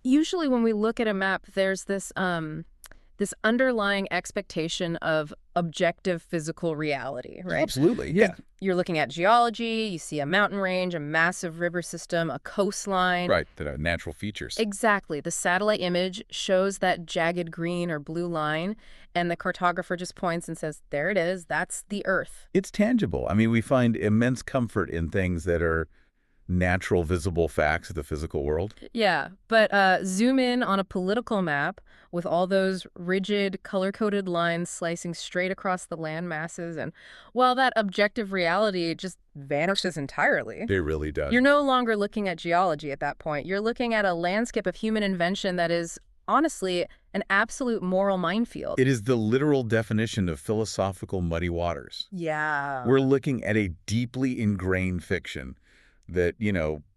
Usually when we look at a map, there's this underlying expectation of objective physical reality, right? Absolutely, yeah. You're looking at geology, you see a mountain range, a massive river system, a coastline. Right, that are natural features. Exactly. The satellite image shows that jagged green or blue line, and the cartographer just points and says, there it is, that's the Earth. It's tangible. I mean, we find immense comfort in things that are natural, visible facts of the physical world. Yeah, but zoom in on a political map with all those rigid, color-coded lines slicing straight across the land masses, and, well, that objective reality just vanishes entirely. It really does. You're no longer looking at geology at that point. You're looking at a landscape of human invention that is, honestly, an absolute moral minefield. It is the literal definition of philosophical muddy waters. Yeah. We're looking at a deeply ingrained fiction that,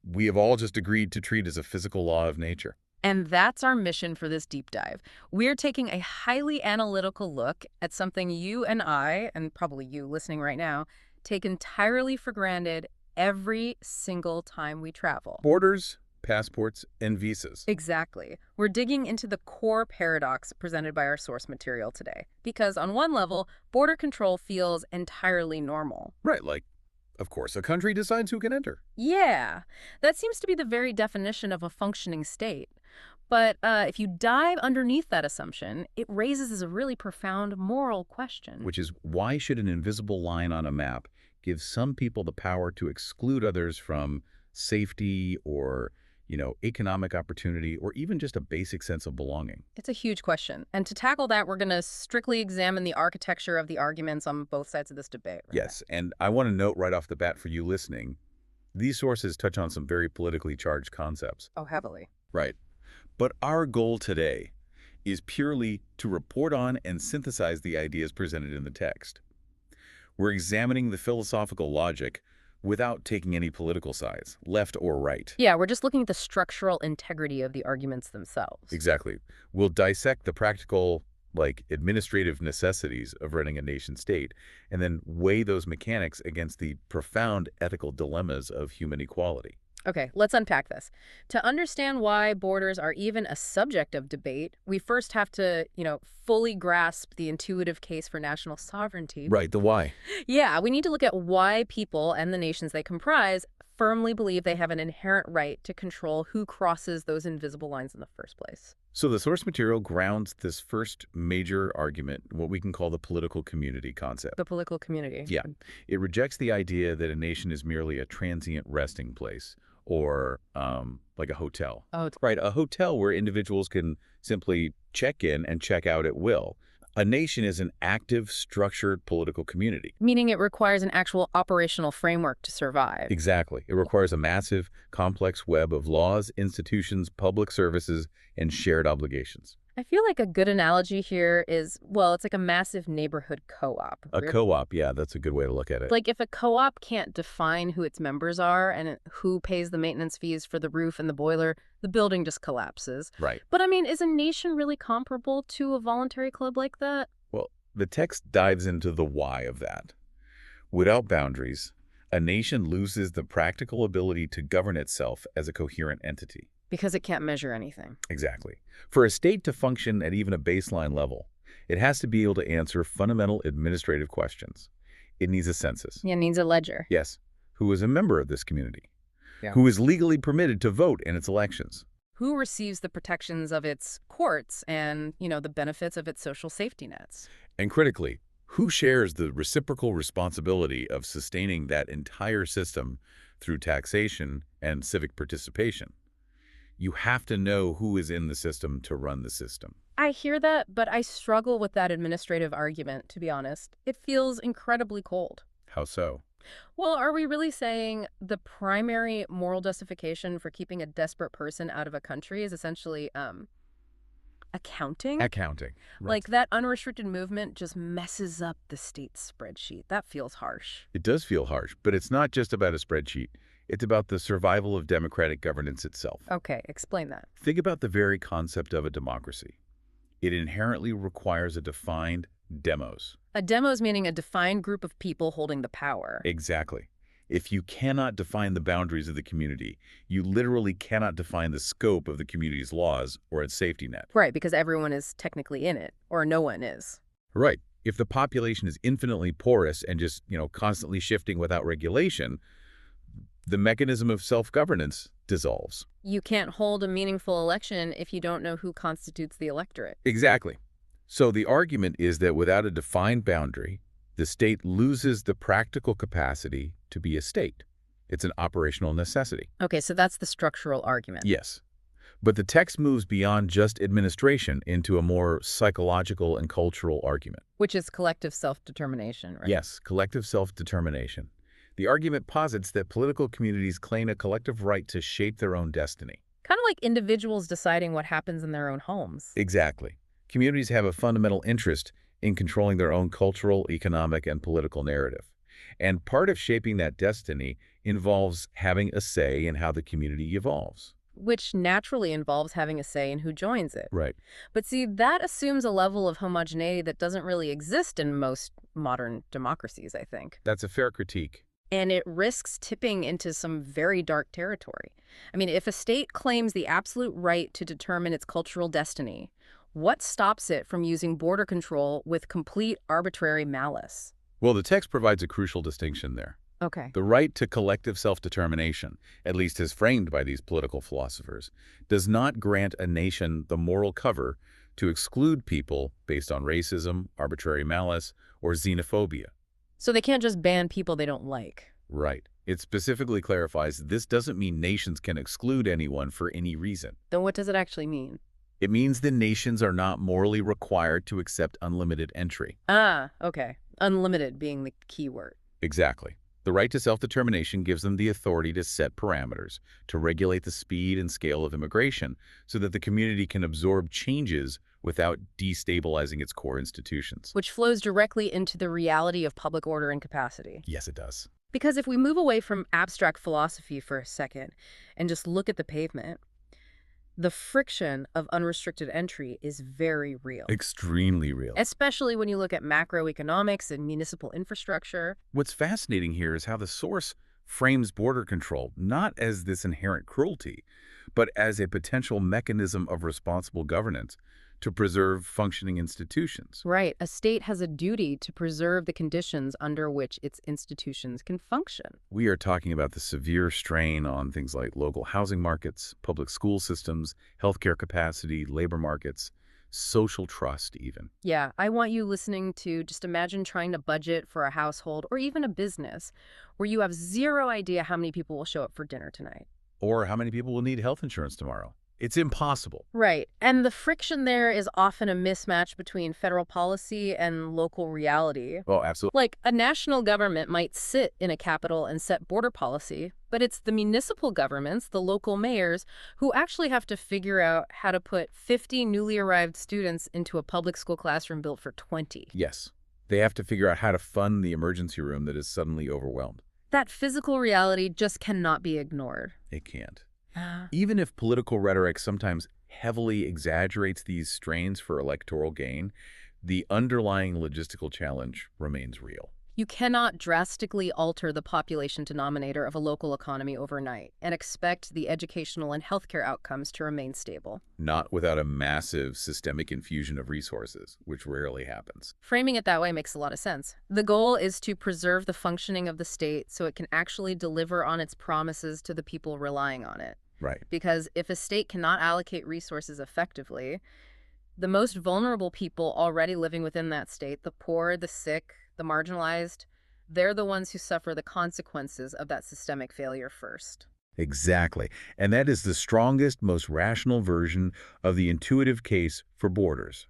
we have all just agreed to treat as a physical law of nature. And that's our mission for this deep dive. We're taking a highly analytical look at something you and I, and probably you listening right now, take entirely for granted every single time we travel. Borders, passports, and visas. Exactly. We're digging into the core paradox presented by our source material today. Because on one level, border control feels entirely normal. Right, like, of course, a country decides who can enter. Yeah, that seems to be the very definition of a functioning state. But if you dive underneath that assumption, it raises a really profound moral question. Which is, why should an invisible line on a map give some people the power to exclude others from safety or, economic opportunity, or even just a basic sense of belonging? It's a huge question. And to tackle that, we're going to strictly examine the architecture of the arguments on both sides of this debate. Right? Yes, and I want to note right off the bat for you listening, these sources touch on some very politically charged concepts. Oh, heavily. Right. But our goal today is purely to report on and synthesize the ideas presented in the text. We're examining the philosophical logic without taking any political sides, left or right. Yeah, we're just looking at the structural integrity of the arguments themselves. Exactly. We'll dissect the practical, administrative necessities of running a nation-state, and then weigh those mechanics against the profound ethical dilemmas of human equality. Okay, let's unpack this. To understand why borders are even a subject of debate, we first have to, fully grasp the intuitive case for national sovereignty. Right, the why. Yeah, we need to look at why people and the nations they comprise firmly believe they have an inherent right to control who crosses those invisible lines in the first place. So the source material grounds this first major argument, what we can call the political community concept. The political community. Yeah. It rejects the idea that a nation is merely a transient resting place or like a hotel. Oh, it's Right, a hotel where individuals can simply check in and check out at will. A nation is an active, structured political community. meaning it requires an actual operational framework to survive. Exactly. It requires a massive, complex web of laws, institutions, public services, and shared obligations. I feel like a good analogy here is, well, it's like a massive neighborhood co-op. A co-op, yeah, that's a good way to look at it. Like if a co-op can't define who its members are and who pays the maintenance fees for the roof and the boiler, the building just collapses. Right. But I mean, is a nation really comparable to a voluntary club like that? Well, the text dives into the why of that. Without boundaries, a nation loses the practical ability to govern itself as a coherent entity. Because it can't measure anything. Exactly. For a state to function at even a baseline level, it has to be able to answer fundamental administrative questions. It needs a census. Yeah, it needs a ledger. Yes. Who is a member of this community? Yeah. Who is legally permitted to vote in its elections? Who receives the protections of its courts and, the benefits of its social safety nets? And critically, who shares the reciprocal responsibility of sustaining that entire system through taxation and civic participation? You have to know who is in the system to run the system. I hear that, but I struggle with that administrative argument, to be honest. It feels incredibly cold. How so? Well, are we really saying the primary moral justification for keeping a desperate person out of a country is essentially accounting? Accounting. Right. Like that unrestricted movement just messes up the state spreadsheet. That feels harsh. It does feel harsh, but it's not just about a spreadsheet. It's about the survival of democratic governance itself. Okay, explain that. Think about the very concept of a democracy. It inherently requires a defined demos. A demos meaning a defined group of people holding the power. Exactly. If you cannot define the boundaries of the community, you literally cannot define the scope of the community's laws or its safety net. Right, because everyone is technically in it, or no one is. Right. If the population is infinitely porous and just, constantly shifting without regulation, the mechanism of self-governance dissolves. You can't hold a meaningful election if you don't know who constitutes the electorate. Exactly. So the argument is that without a defined boundary, the state loses the practical capacity to be a state. It's an operational necessity. Okay, so that's the structural argument. Yes. But the text moves beyond just administration into a more psychological and cultural argument. Which is collective self-determination, right? Yes, collective self-determination. The argument posits that political communities claim a collective right to shape their own destiny. Kind of like individuals deciding what happens in their own homes. Exactly. Communities have a fundamental interest in controlling their own cultural, economic, and political narrative. And part of shaping that destiny involves having a say in how the community evolves. Which naturally involves having a say in who joins it. Right. But see, that assumes a level of homogeneity that doesn't really exist in most modern democracies, I think. That's a fair critique. And it risks tipping into some very dark territory. I mean, if a state claims the absolute right to determine its cultural destiny, what stops it from using border control with complete arbitrary malice? Well, the text provides a crucial distinction there. Okay. The right to collective self-determination, at least as framed by these political philosophers, does not grant a nation the moral cover to exclude people based on racism, arbitrary malice, or xenophobia. So they can't just ban people they don't like. Right. It specifically clarifies this doesn't mean nations can exclude anyone for any reason. Then what does it actually mean? It means the nations are not morally required to accept unlimited entry. Ah, okay. Unlimited being the key word. Exactly. The right to self-determination gives them the authority to set parameters, to regulate the speed and scale of immigration, so that the community can absorb changes without destabilizing its core institutions. Which flows directly into the reality of public order and capacity. Yes, it does. Because if we move away from abstract philosophy for a second and just look at the pavement, the friction of unrestricted entry is very real. Extremely real. Especially when you look at macroeconomics and municipal infrastructure. What's fascinating here is how the source frames border control not as this inherent cruelty, but as a potential mechanism of responsible governance to preserve functioning institutions. Right. A state has a duty to preserve the conditions under which its institutions can function. We are talking about the severe strain on things like local housing markets, public school systems, healthcare capacity, labor markets, social trust even. Yeah, I want you listening to just imagine trying to budget for a household or even a business where you have zero idea how many people will show up for dinner tonight. Or how many people will need health insurance tomorrow. It's impossible. Right. And the friction there is often a mismatch between federal policy and local reality. Oh, absolutely. Like, a national government might sit in a capital and set border policy, but it's the municipal governments, the local mayors, who actually have to figure out how to put 50 newly arrived students into a public school classroom built for 20. Yes. They have to figure out how to fund the emergency room that is suddenly overwhelmed. That physical reality just cannot be ignored. It can't. Even if political rhetoric sometimes heavily exaggerates these strains for electoral gain, the underlying logistical challenge remains real. You cannot drastically alter the population denominator of a local economy overnight and expect the educational and healthcare outcomes to remain stable. Not without a massive systemic infusion of resources, which rarely happens. Framing it that way makes a lot of sense. The goal is to preserve the functioning of the state so it can actually deliver on its promises to the people relying on it. Right. Because if a state cannot allocate resources effectively, the most vulnerable people already living within that state, the poor, the sick, the marginalized, they're the ones who suffer the consequences of that systemic failure first. Exactly. And that is the strongest, most rational version of the intuitive case for borders.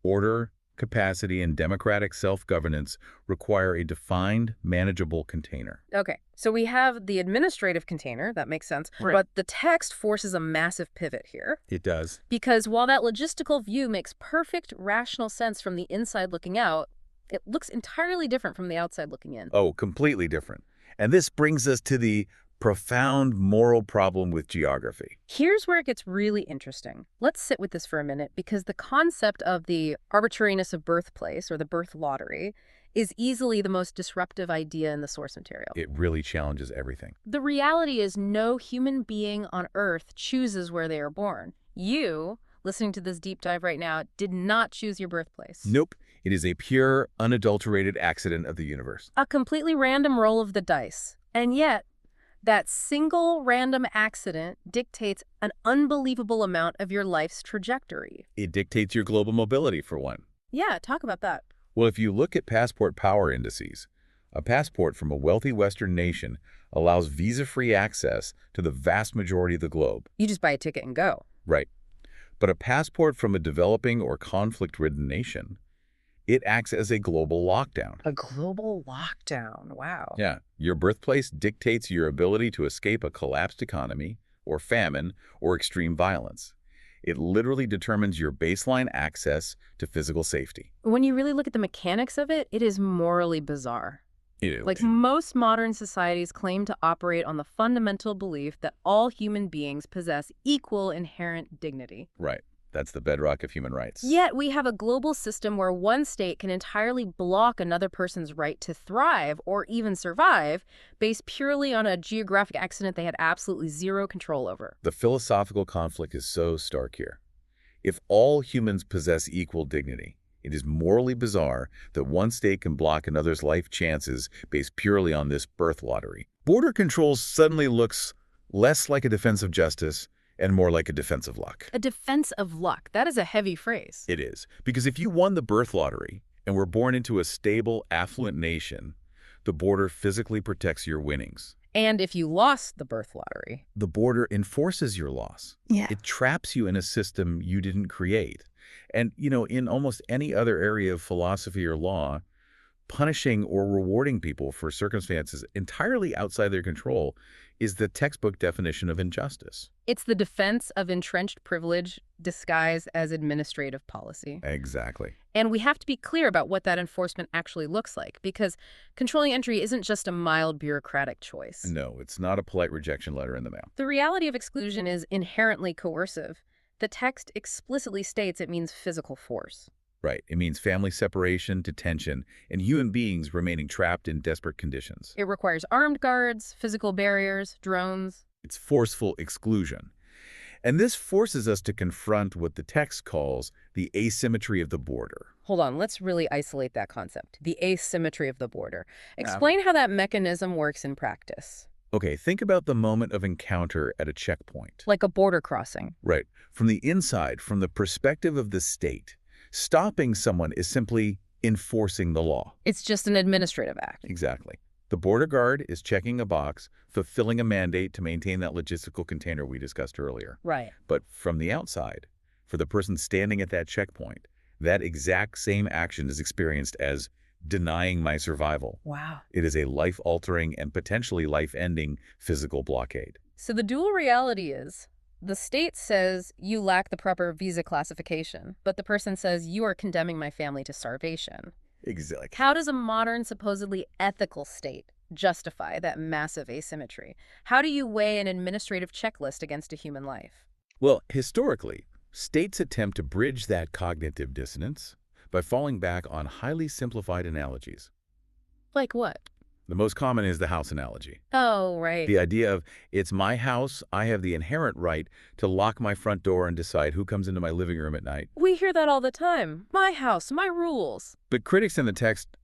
Order, capacity, and democratic self-governance require a defined, manageable container. Okay, so we have the administrative container, that makes sense, Right. but the text forces a massive pivot here. It does. Because while that logistical view makes perfect, rational sense from the inside looking out, it looks entirely different from the outside looking in. Oh, completely different. And this brings us to the profound moral problem with geography. Here's where it gets really interesting. Let's sit with this for a minute because the concept of the arbitrariness of birthplace or the birth lottery is easily the most disruptive idea in the source material. It really challenges everything. The reality is no human being on Earth chooses where they are born. You, listening to this deep dive right now, did not choose your birthplace. Nope. It is a pure, unadulterated accident of the universe. A completely random roll of the dice. And yet, that single random accident dictates an unbelievable amount of your life's trajectory. It dictates your global mobility, for one. Yeah, talk about that. Well, if you look at passport power indices, a passport from a wealthy Western nation allows visa-free access to the vast majority of the globe. You just buy a ticket and go. Right. But a passport from a developing or conflict-ridden nation, it acts as a global lockdown. A global lockdown. Wow. Yeah. Your birthplace dictates your ability to escape a collapsed economy, or famine, or extreme violence. It literally determines your baseline access to physical safety. When you really look at the mechanics of it, it is morally bizarre. It is. Like most modern societies claim to operate on the fundamental belief that all human beings possess equal inherent dignity. Right. That's the bedrock of human rights. Yet we have a global system where one state can entirely block another person's right to thrive or even survive based purely on a geographic accident they had absolutely zero control over. The philosophical conflict is so stark here. If all humans possess equal dignity, it is morally bizarre that one state can block another's life chances based purely on this birth lottery. Border control suddenly looks less like a defense of justice and more like a defense of luck. A defense of luck. That is a heavy phrase. It is. Because if you won the birth lottery and were born into a stable, affluent nation, the border physically protects your winnings. And if you lost the birth lottery, The border enforces your loss. Yeah. It traps you in a system you didn't create. And, in almost any other area of philosophy or law, punishing or rewarding people for circumstances entirely outside their control is the textbook definition of injustice. it's the defense of entrenched privilege disguised as administrative policy. Exactly. And we have to be clear about what that enforcement actually looks like, because controlling entry isn't just a mild bureaucratic choice. No, it's not a polite rejection letter in the mail. The reality of exclusion is inherently coercive. The text explicitly states it means physical force. Right. It means family separation, detention, and human beings remaining trapped in desperate conditions. It requires armed guards, physical barriers, drones. It's forceful exclusion. And this forces us to confront what the text calls the asymmetry of the border. Hold on, let's really isolate that concept. The asymmetry of the border. Explain how that mechanism works in practice. Okay, think about the moment of encounter at a checkpoint. Like a border crossing. Right. From the inside, from the perspective of the state, stopping someone is simply enforcing the law. It's just an administrative act. Exactly. The border guard is checking a box, fulfilling a mandate to maintain that logistical container we discussed earlier. Right. But from the outside, for the person standing at that checkpoint, that exact same action is experienced as denying my survival. Wow. It is a life-altering and potentially life-ending physical blockade. So the dual reality is, the state says you lack the proper visa classification, but the person says you are condemning my family to starvation. Exactly. How does a modern, supposedly ethical state justify that massive asymmetry? How do you weigh an administrative checklist against a human life? Well, historically, states attempt to bridge that cognitive dissonance by falling back on highly simplified analogies. Like what? The most common is the house analogy. Oh, right. The idea of, it's my house, I have the inherent right to lock my front door and decide who comes into my living room at night. We hear that all the time. My house, my rules. But critics in the text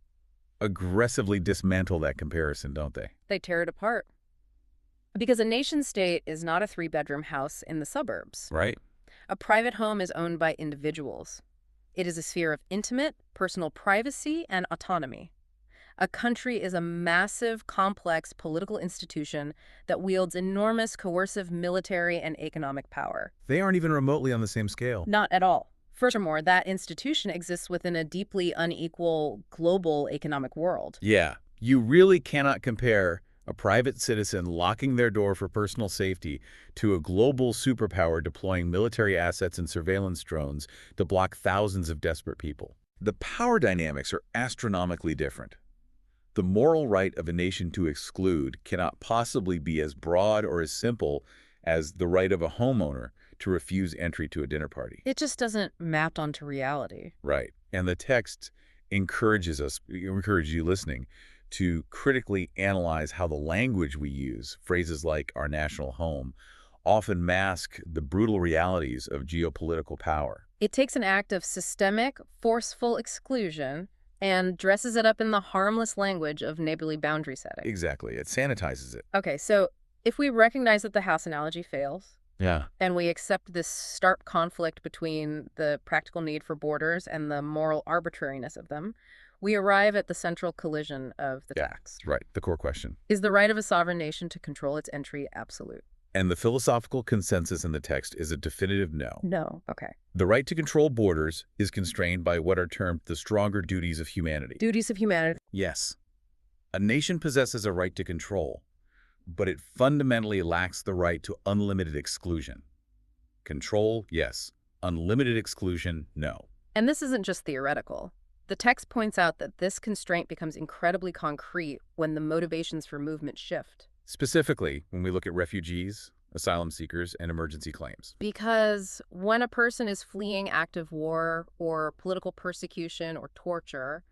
aggressively dismantle that comparison, don't they? They tear it apart. Because a nation-state is not a three-bedroom house in the suburbs. Right. A private home is owned by individuals. It is a sphere of intimate, personal privacy and autonomy. A country is a massive, complex political institution that wields enormous coercive military and economic power. They aren't even remotely on the same scale. Not at all. Furthermore, that institution exists within a deeply unequal global economic world. Yeah, you really cannot compare a private citizen locking their door for personal safety to a global superpower deploying military assets and surveillance drones to block thousands of desperate people. The power dynamics are astronomically different. The moral right of a nation to exclude cannot possibly be as broad or as simple as the right of a homeowner to refuse entry to a dinner party. It just doesn't map onto reality. Right. And the text encourages you listening, to critically analyze how the language we use, phrases like our national home, often mask the brutal realities of geopolitical power. It takes an act of systemic, forceful exclusion and dresses it up in the harmless language of neighborly boundary setting. Exactly. It sanitizes it. Okay, so if we recognize that the house analogy fails, Yeah. and we accept this stark conflict between the practical need for borders and the moral arbitrariness of them, we arrive at the central collision of the text. Right. The core question. Is the right of a sovereign nation to control its entry absolute? And the philosophical consensus in the text is a definitive no. No. Okay. The right to control borders is constrained by what are termed the stronger duties of humanity. Duties of humanity. Yes. A nation possesses a right to control, but it fundamentally lacks the right to unlimited exclusion. Control, yes. Unlimited exclusion, no. And this isn't just theoretical. The text points out that this constraint becomes incredibly concrete when the motivations for movement shift. Specifically, when we look at refugees, asylum seekers, and emergency claims. Because when a person is fleeing active war or political persecution or torture,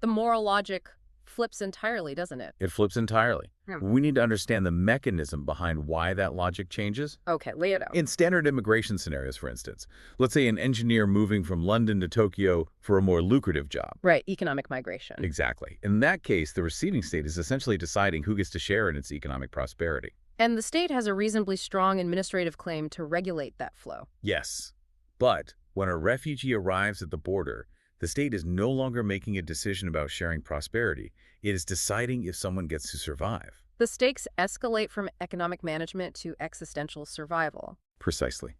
the moral logic flips entirely, doesn't it? It flips entirely. Yeah. We need to understand the mechanism behind why that logic changes. Okay, lay it out. In standard immigration scenarios, for instance, let's say an engineer moving from London to Tokyo for a more lucrative job. Right, economic migration. Exactly. In that case, the receiving state is essentially deciding who gets to share in its economic prosperity. And the state has a reasonably strong administrative claim to regulate that flow. Yes. But when a refugee arrives at the border, the state is no longer making a decision about sharing prosperity. It is deciding if someone gets to survive. The stakes escalate from economic management to existential survival. Precisely.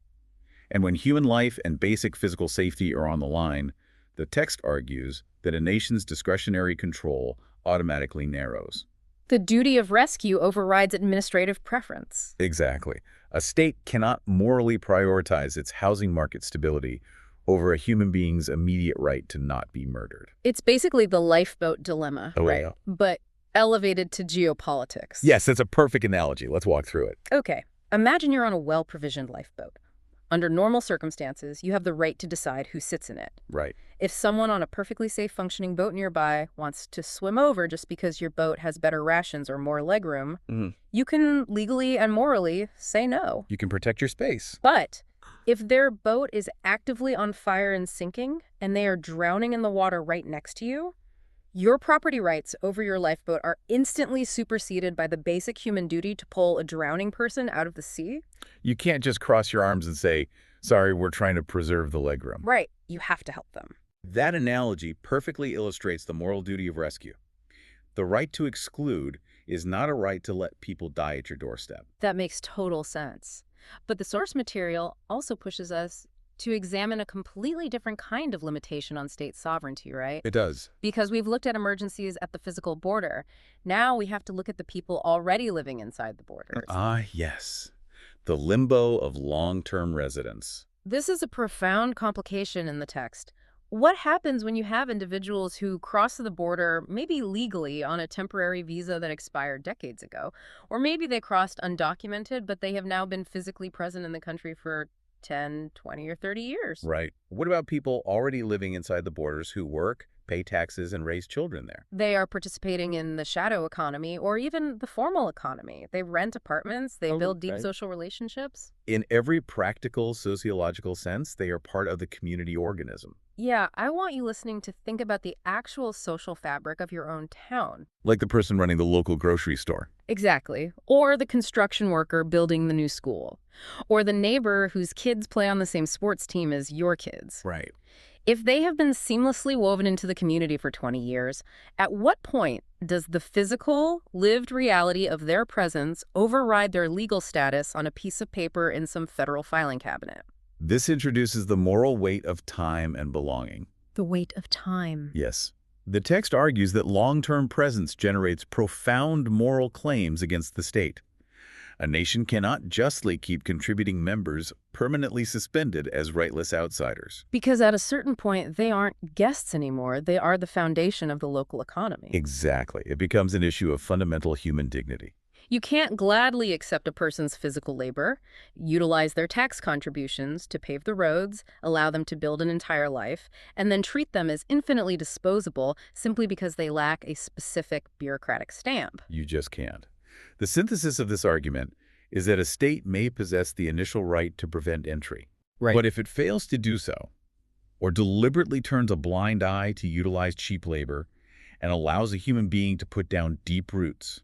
And when human life and basic physical safety are on the line, the text argues that a nation's discretionary control automatically narrows. The duty of rescue overrides administrative preference. Exactly. A state cannot morally prioritize its housing market stability over a human being's immediate right to not be murdered. It's basically the lifeboat dilemma, right? Yeah. But elevated to geopolitics. Yes, that's a perfect analogy. Let's walk through it. Okay, imagine you're on a well-provisioned lifeboat. Under normal circumstances, you have the right to decide who sits in it. Right. If someone on a perfectly safe functioning boat nearby wants to swim over just because your boat has better rations or more legroom, you can legally and morally say no. You can protect your space. But if their boat is actively on fire and sinking, and they are drowning in the water right next to you, your property rights over your lifeboat are instantly superseded by the basic human duty to pull a drowning person out of the sea. You can't just cross your arms and say, sorry, we're trying to preserve the legroom. Right. You have to help them. That analogy perfectly illustrates the moral duty of rescue. The right to exclude is not a right to let people die at your doorstep. That makes total sense. But the source material also pushes us to examine a completely different kind of limitation on state sovereignty, right? It does. Because we've looked at emergencies at the physical border. Now we have to look at the people already living inside the borders. Ah, yes. The limbo of long-term residence. This is a profound complication in the text. What happens when you have individuals who cross the border, maybe legally, on a temporary visa that expired decades ago? Or maybe they crossed undocumented, but they have now been physically present in the country for 10, 20, or 30 years. Right. What about people already living inside the borders who work, pay taxes, and raise children there? They are participating in the shadow economy or even the formal economy. They rent apartments, they build deep social relationships. In every practical sociological sense, they are part of the community organism. Yeah, I want you listening to think about the actual social fabric of your own town. Like the person running the local grocery store. Exactly. Or the construction worker building the new school. Or the neighbor whose kids play on the same sports team as your kids. Right. If they have been seamlessly woven into the community for 20 years, at what point does the physical, lived reality of their presence override their legal status on a piece of paper in some federal filing cabinet? This introduces the moral weight of time and belonging. The weight of time. Yes. The text argues that long-term presence generates profound moral claims against the state. A nation cannot justly keep contributing members permanently suspended as rightless outsiders. Because at a certain point, they aren't guests anymore. They are the foundation of the local economy. Exactly. It becomes an issue of fundamental human dignity. You can't gladly accept a person's physical labor, utilize their tax contributions to pave the roads, allow them to build an entire life, and then treat them as infinitely disposable simply because they lack a specific bureaucratic stamp. You just can't. The synthesis of this argument is that a state may possess the initial right to prevent entry. Right. But if it fails to do so, or deliberately turns a blind eye to utilize cheap labor and allows a human being to put down deep roots,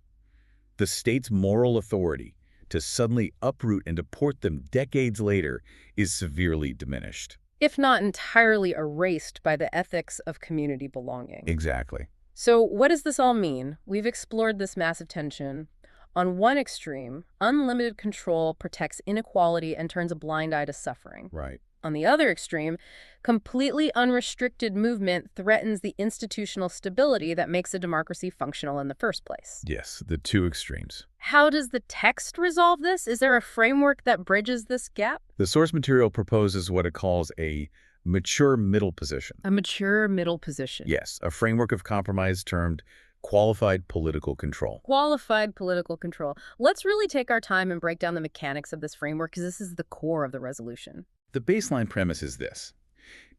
the state's moral authority to suddenly uproot and deport them decades later is severely diminished. If not entirely erased by the ethics of community belonging. Exactly. So what does this all mean? We've explored this massive tension. On one extreme, unlimited control protects inequality and turns a blind eye to suffering. Right. On the other extreme, completely unrestricted movement threatens the institutional stability that makes a democracy functional in the first place. Yes, the two extremes. How does the text resolve this? Is there a framework that bridges this gap? The source material proposes what it calls a mature middle position. A mature middle position. Yes, a framework of compromise termed qualified political control. Qualified political control. Let's really take our time and break down the mechanics of this framework because this is the core of the resolution. The baseline premise is this.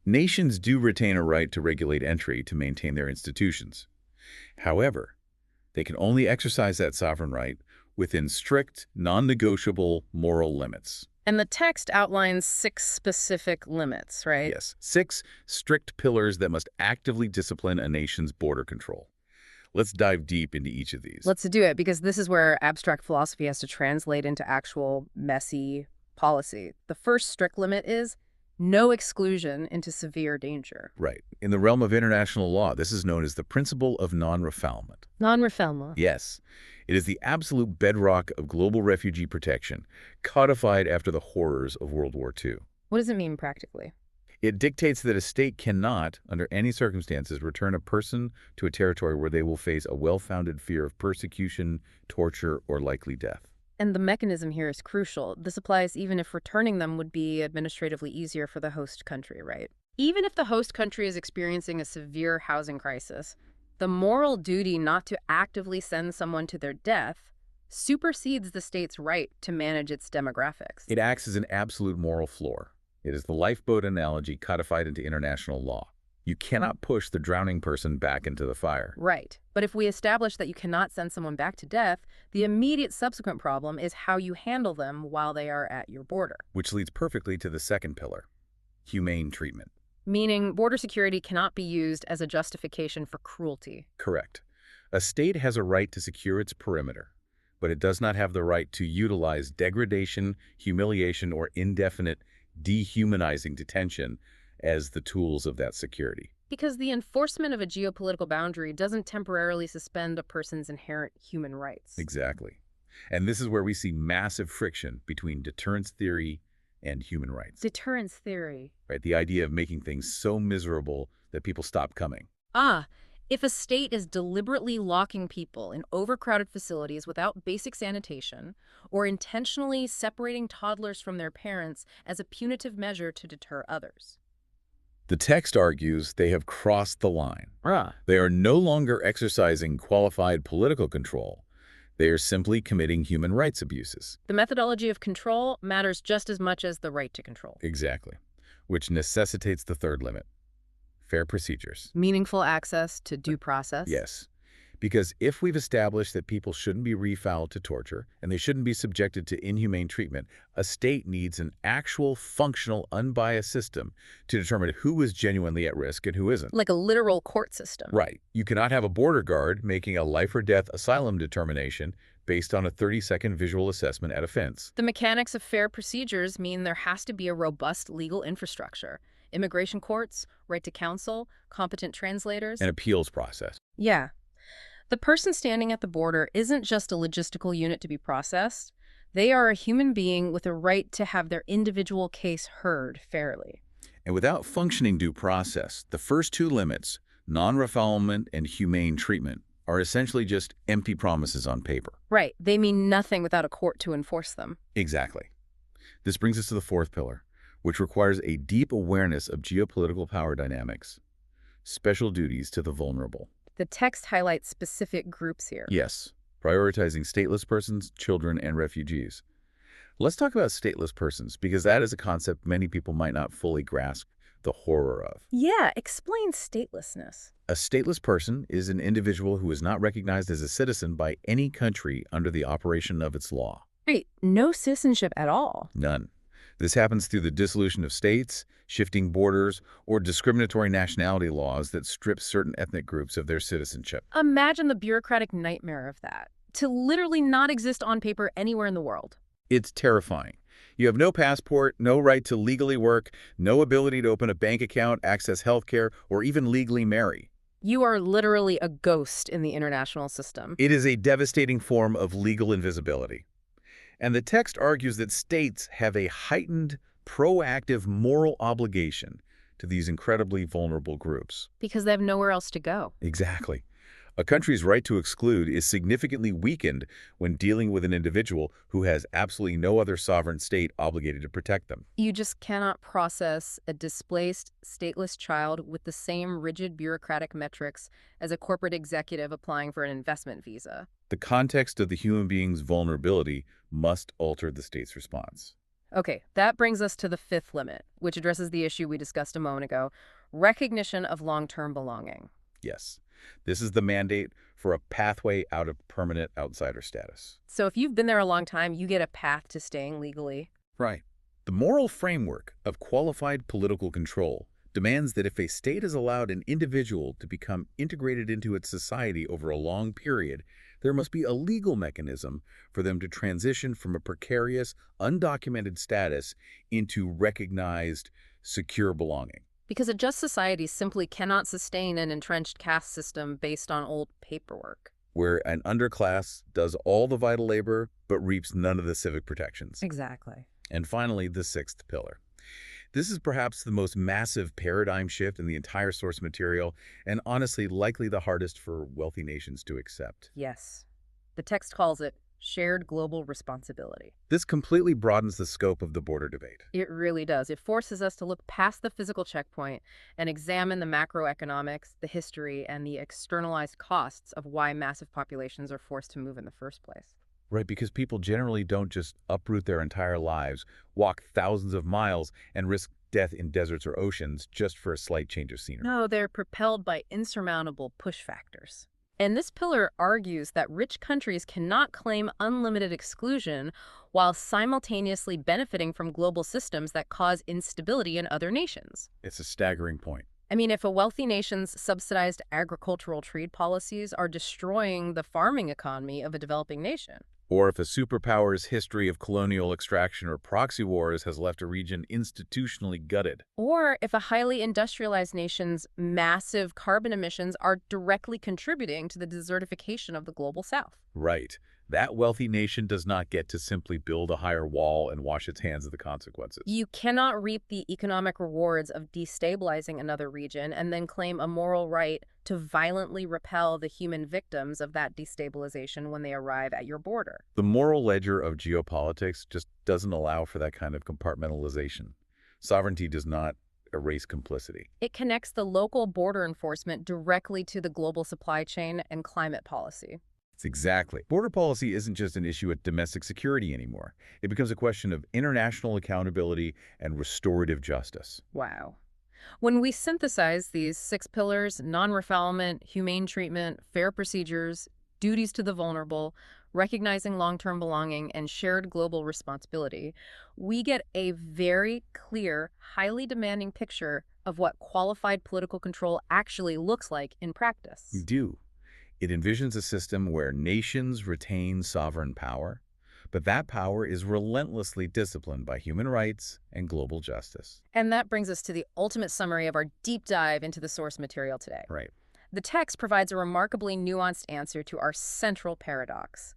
Nations do retain a right to regulate entry to maintain their institutions. However, they can only exercise that sovereign right within strict, non-negotiable moral limits. And the text outlines 6 specific limits, right? Yes, 6 strict pillars that must actively discipline a nation's border control. Let's dive deep into each of these. Let's do it, because this is where abstract philosophy has to translate into actual messy policy. The first strict limit is no exclusion into severe danger. Right. In the realm of international law, this is known as the principle of non-refoulement. Non-refoulement. Yes. It is the absolute bedrock of global refugee protection, codified after the horrors of World War II. What does it mean practically? It dictates that a state cannot, under any circumstances, return a person to a territory where they will face a well-founded fear of persecution, torture, or likely death. And the mechanism here is crucial. This applies even if returning them would be administratively easier for the host country, right? Even if the host country is experiencing a severe housing crisis, the moral duty not to actively send someone to their death supersedes the state's right to manage its demographics. It acts as an absolute moral floor. It is the lifeboat analogy codified into international law. You cannot push the drowning person back into the fire. Right. But if we establish that you cannot send someone back to death, the immediate subsequent problem is how you handle them while they are at your border. Which leads perfectly to the second pillar, humane treatment. Meaning border security cannot be used as a justification for cruelty. Correct. A state has a right to secure its perimeter, but it does not have the right to utilize degradation, humiliation, or indefinite, dehumanizing detention as the tools of that security. Because the enforcement of a geopolitical boundary doesn't temporarily suspend a person's inherent human rights. Exactly. And this is where we see massive friction between deterrence theory and human rights. Deterrence theory. Right? The idea of making things so miserable that people stop coming. If a state is deliberately locking people in overcrowded facilities without basic sanitation, or intentionally separating toddlers from their parents as a punitive measure to deter others. The text argues they have crossed the line. They are no longer exercising qualified political control. They are simply committing human rights abuses. The methodology of control matters just as much as the right to control. Exactly. Which necessitates the third limit, fair procedures. Meaningful access to due process. Yes. Because if we've established that people shouldn't be refouled to torture and they shouldn't be subjected to inhumane treatment, a state needs an actual, functional, unbiased system to determine who is genuinely at risk and who isn't. Like a literal court system. Right. You cannot have a border guard making a life-or-death asylum determination based on a 30-second visual assessment at a fence. The mechanics of fair procedures mean there has to be a robust legal infrastructure. Immigration courts, right to counsel, competent translators. An appeals process. Yeah. The person standing at the border isn't just a logistical unit to be processed. They are a human being with a right to have their individual case heard fairly. And without functioning due process, the first two limits, non-refoulement and humane treatment, are essentially just empty promises on paper. Right. They mean nothing without a court to enforce them. Exactly. This brings us to the fourth pillar, which requires a deep awareness of geopolitical power dynamics, special duties to the vulnerable. The text highlights specific groups here. Yes, prioritizing stateless persons, children, and refugees. Let's talk about stateless persons, because that is a concept many people might not fully grasp the horror of. Yeah, explain statelessness. A stateless person is an individual who is not recognized as a citizen by any country under the operation of its law. Right. No citizenship at all. None. This happens through the dissolution of states, shifting borders, or discriminatory nationality laws that strip certain ethnic groups of their citizenship. Imagine the bureaucratic nightmare of that. To literally not exist on paper anywhere in the world. It's terrifying. You have no passport, no right to legally work, no ability to open a bank account, access health care, or even legally marry. You are literally a ghost in the international system. It is a devastating form of legal invisibility. And the text argues that states have a heightened, proactive moral obligation to these incredibly vulnerable groups. Because they have nowhere else to go. Exactly. A country's right to exclude is significantly weakened when dealing with an individual who has absolutely no other sovereign state obligated to protect them. You just cannot process a displaced, stateless child with the same rigid bureaucratic metrics as a corporate executive applying for an investment visa. The context of the human being's vulnerability must alter the state's response. Okay, that brings us to the fifth limit, which addresses the issue we discussed a moment ago, recognition of long-term belonging. Yes, this is the mandate for a pathway out of permanent outsider status. So if you've been there a long time, you get a path to staying legally. Right. The moral framework of qualified political control demands that if a state has allowed an individual to become integrated into its society over a long period, there must be a legal mechanism for them to transition from a precarious, undocumented status into recognized, secure belonging. Because a just society simply cannot sustain an entrenched caste system based on old paperwork. Where an underclass does all the vital labor but reaps none of the civic protections. Exactly. And finally, the sixth pillar. This is perhaps the most massive paradigm shift in the entire source material, and honestly likely the hardest for wealthy nations to accept. Yes. The text calls it shared global responsibility. This completely broadens the scope of the border debate. It really does. It forces us to look past the physical checkpoint and examine the macroeconomics, the history, and the externalized costs of why massive populations are forced to move in the first place. Right, because people generally don't just uproot their entire lives, walk thousands of miles, and risk death in deserts or oceans just for a slight change of scenery. No, they're propelled by insurmountable push factors. And this pillar argues that rich countries cannot claim unlimited exclusion while simultaneously benefiting from global systems that cause instability in other nations. It's a staggering point. I mean, if a wealthy nation's subsidized agricultural trade policies are destroying the farming economy of a developing nation. Or if a superpower's history of colonial extraction or proxy wars has left a region institutionally gutted. Or if a highly industrialized nation's massive carbon emissions are directly contributing to the desertification of the global south. Right. That wealthy nation does not get to simply build a higher wall and wash its hands of the consequences. You cannot reap the economic rewards of destabilizing another region and then claim a moral right to violently repel the human victims of that destabilization when they arrive at your border. The moral ledger of geopolitics just doesn't allow for that kind of compartmentalization. Sovereignty does not erase complicity. It connects the local border enforcement directly to the global supply chain and climate policy. Exactly. Border policy isn't just an issue at domestic security anymore. It becomes a question of international accountability and restorative justice. Wow. When we synthesize these 6 pillars, non-refoulement, humane treatment, fair procedures, duties to the vulnerable, recognizing long-term belonging, and shared global responsibility, we get a very clear, highly demanding picture of what qualified political control actually looks like in practice. We do. It envisions a system where nations retain sovereign power, but that power is relentlessly disciplined by human rights and global justice. And that brings us to the ultimate summary of our deep dive into the source material today. Right. The text provides a remarkably nuanced answer to our central paradox.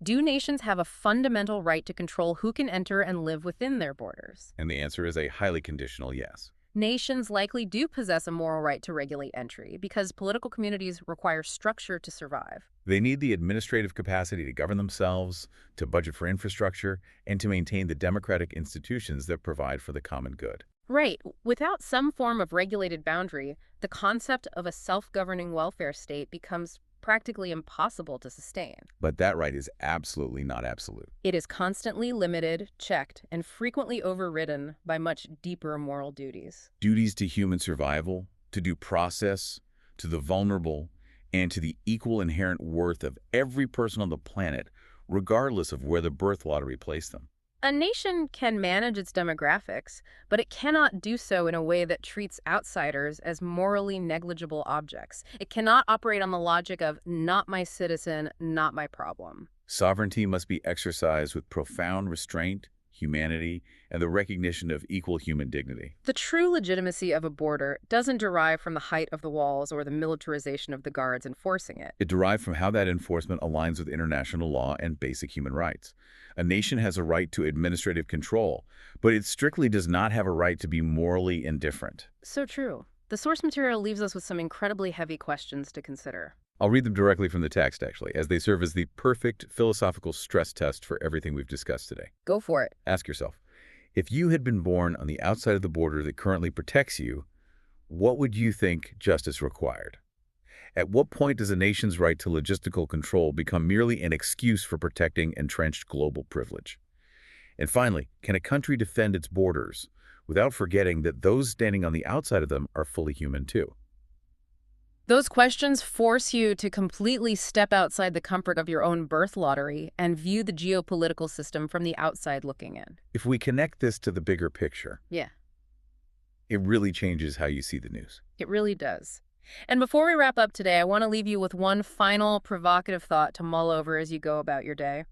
Do nations have a fundamental right to control who can enter and live within their borders? And the answer is a highly conditional yes. Nations likely do possess a moral right to regulate entry because political communities require structure to survive. They need the administrative capacity to govern themselves, to budget for infrastructure, and to maintain the democratic institutions that provide for the common good. Right. Without some form of regulated boundary, the concept of a self-governing welfare state becomes practically impossible to sustain. But that right is absolutely not absolute. It is constantly limited, checked, and frequently overridden by much deeper moral duties. Duties to human survival, to due process, to the vulnerable, and to the equal inherent worth of every person on the planet, regardless of where the birth lottery placed them. A nation can manage its demographics, but it cannot do so in a way that treats outsiders as morally negligible objects. It cannot operate on the logic of not my citizen, not my problem. Sovereignty must be exercised with profound restraint, humanity, and the recognition of equal human dignity. The true legitimacy of a border doesn't derive from the height of the walls or the militarization of the guards enforcing it. It derived from how that enforcement aligns with international law and basic human rights. A nation has a right to administrative control, but it strictly does not have a right to be morally indifferent. So true. The source material leaves us with some incredibly heavy questions to consider. I'll read them directly from the text, actually, as they serve as the perfect philosophical stress test for everything we've discussed today. Go for it. Ask yourself, if you had been born on the outside of the border that currently protects you, what would you think justice required? At what point does a nation's right to logistical control become merely an excuse for protecting entrenched global privilege? And finally, can a country defend its borders without forgetting that those standing on the outside of them are fully human too? Those questions force you to completely step outside the comfort of your own birth lottery and view the geopolitical system from the outside looking in. If we connect this to the bigger picture, Yeah, it really changes how you see the news. it really does. And before we wrap up today, I want to leave you with one final provocative thought to mull over as you go about your day.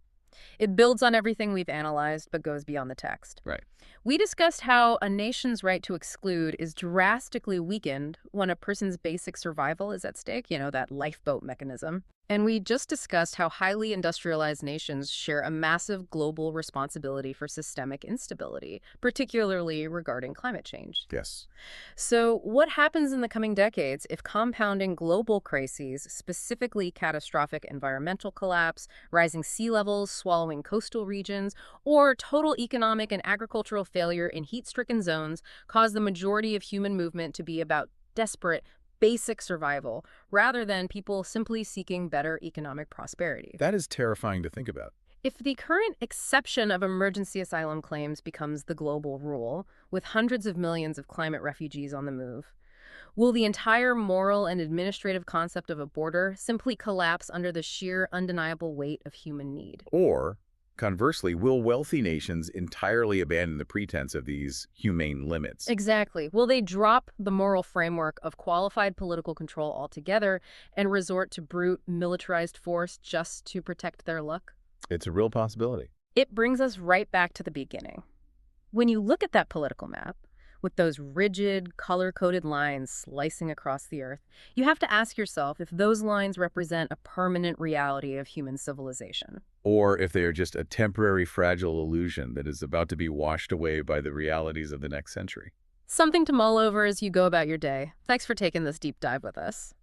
It builds on everything we've analyzed, but goes beyond the text. Right. We discussed how a nation's right to exclude is drastically weakened when a person's basic survival is at stake, that lifeboat mechanism. And we just discussed how highly industrialized nations share a massive global responsibility for systemic instability, particularly regarding climate change. Yes. So, what happens in the coming decades if compounding global crises, specifically catastrophic environmental collapse, rising sea levels swallowing coastal regions, or total economic and agricultural failure in heat-stricken zones, cause the majority of human movement to be about desperate, basic survival, rather than people simply seeking better economic prosperity? That is terrifying to think about. If the current exception of emergency asylum claims becomes the global rule, with hundreds of millions of climate refugees on the move, will the entire moral and administrative concept of a border simply collapse under the sheer, undeniable weight of human need? Or, conversely, will wealthy nations entirely abandon the pretense of these humane limits? Exactly. Will they drop the moral framework of qualified political control altogether and resort to brute, militarized force just to protect their luck? It's a real possibility. It brings us right back to the beginning. When you look at that political map, with those rigid, color-coded lines slicing across the earth, you have to ask yourself if those lines represent a permanent reality of human civilization. Or if they are just a temporary fragile illusion that is about to be washed away by the realities of the next century. Something to mull over as you go about your day. Thanks for taking this deep dive with us.